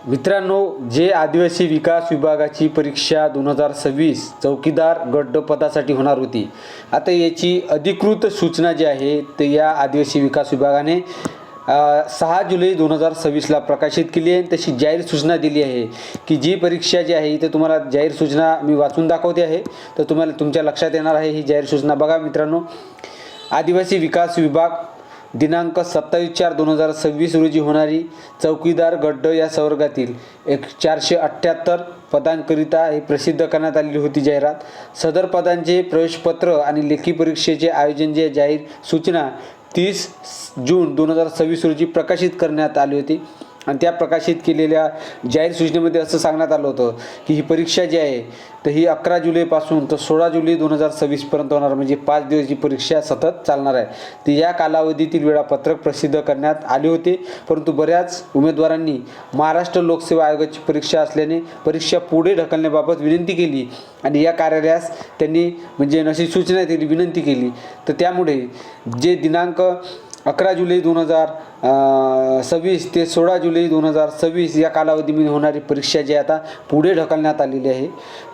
मित्रांनो, जे आदिवासी विकास विभागाची परीक्षा 2026 चौकीदार गट पदासाठी होणार होती, आता याची अधिकृत सूचना जी आहे ते या आदिवासी विकास विभागाने 6 जुलै 2026ला प्रकाशित केली आहे। तशी जाहीर सूचना दिली आहे की जी परीक्षा जी आहे इथे तुम्हाला जाहीर सूचना मी वाचून दाखवते आहे, तर तुम्हाला तुमच्या लक्षात येणार आहे ही जाहीर सूचना। बघा मित्रांनो, आदिवासी विकास विभाग दिनांक 27/4/2026 रोजी होणारी चौकीदार गट या संवर्गातील 478 पदांकरिता हे प्रसिद्ध करण्यात आलेली होती जाहिरात। सदर पदांचे प्रवेशपत्र आणि लेखी परीक्षेचे आयोजन जे जाहीर सूचना 30 जून 2026 रोजी प्रकाशित करण्यात आली होती। आणि त्या प्रकाशित केलेल्या जाहीर सूचनेमध्ये असं सांगण्यात आलं होतं की ही परीक्षा जी आहे तर ही 11 जुलैपासून तर 16 जुलै 2026 पर्यंत होणार, म्हणजे 5 दिवस ही परीक्षा सतत चालणार आहे। तर या कालावधीतील वेळापत्रक प्रसिद्ध करण्यात आले होते, परंतु बऱ्याच उमेदवारांनी महाराष्ट्र लोकसेवा आयोगाची परीक्षा असल्याने परीक्षा पुढे ढकलण्याबाबत विनंती केली आणि या कार्यालयास त्यांनी म्हणजे अशी सूचना दिली, विनंती केली। तर त्यामुळे जे दिनांक 11 जुलै 2026 ते 16 जुलै 2026 या कालावधीमध्ये होणारी परीक्षा जी आता पुढे ढकलण्यात आलेली आहे।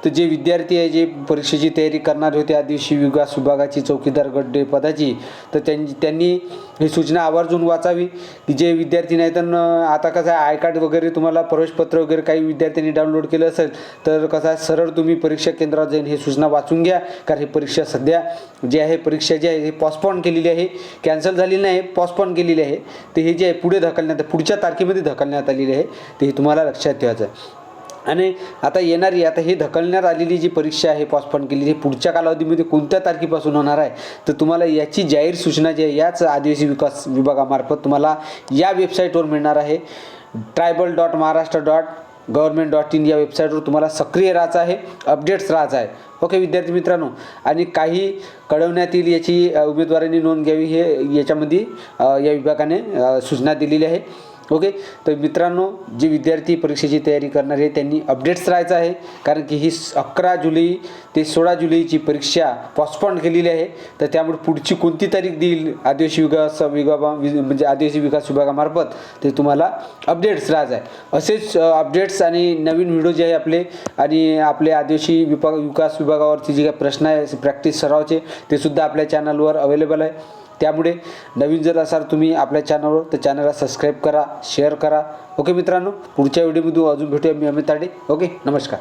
तर जे विद्यार्थी आहे जे परीक्षेची तयारी करणार होते आदिवासी विकास विभागाची चौकीदार गट पदाची, तर त्यांनी ही सूचना आवर्जून वाचावी की जे विद्यार्थी नाही तर आता कसं आहे आय कार्ड वगैरे तुम्हाला प्रवेशपत्र वगैरे काही विद्यार्थ्यांनी डाउनलोड केलं असेल तर कसं आहे सरळ तुम्ही परीक्षा केंद्रावर जाऊन ही सूचना वाचून घ्या, कारण ही परीक्षा सध्या जी आहे परीक्षा जी आहे हे पोस्टपोन केलेली आहे, कॅन्सल झालेली नाही, पोस्टपोन केलेली आहे। तर हे जे आहे पुढे ढकलण्यात पुढच्या तारखेमध्ये ढकलण्यात आलेली आहे, ते हे तुम्हाला लक्षात ठेवायचं आहे। आणि आता येणारी आता हे ढकलण्यात आलेली जी परीक्षा आहे पोस्टपोन केलेली पुढच्या कालावधीमध्ये कोणत्या तारखेपासून होणार आहे तर तुम्हाला याची जाहीर सूचना जी आहे याच आदिवासी विकास विभागामार्फत तुम्हाला या वेबसाईटवर मिळणार आहे। tribal.maharashtra.government.in या वेबसाईटवर तुम्हाला सक्रिय राहायचं आहे, अपडेट्स राहायचं आहे। ओके विद्यार्थी मित्रांनो, आणि काही कळवण्यात येईल याची उमेदवारांनी नोंद घ्यावी हे याच्यामध्ये या विभागाने सूचना दिलेली आहे। ओके, तर मित्रांनो जे विद्यार्थी परीक्षेची तयारी करणार आहे त्यांनी अपडेट्स राहायचं आहे, कारण की ही 11 जुलै ते 16 जुलैची परीक्षा पोस्टपोन केलेली आहे। तर त्यामुळे पुढची कोणती तारीख देईल आदिवासी विकास म्हणजे आदिवासी विकास विभागामार्फत ते तुम्हाला अपडेट्स राहायचं आहे। असेच अपडेट्स आणि नवीन व्हिडिओ जे आहे आपले आदिवासी विकास विभागावरती जे काही प्रश्न आहे प्रॅक्टिस सरावचे ते सुद्धा आपल्या चॅनलवर अवेलेबल आहे। त्यामुळे नवीन जर असाल तुम्ही आपल्या चॅनलवर तर चॅनलला सबस्क्राईब करा, शेअर करा। ओके मित्रांनो, पुढच्या व्हिडिओमध्ये अजून भेटूया। मी अमित ताडे। ओके, नमस्कार।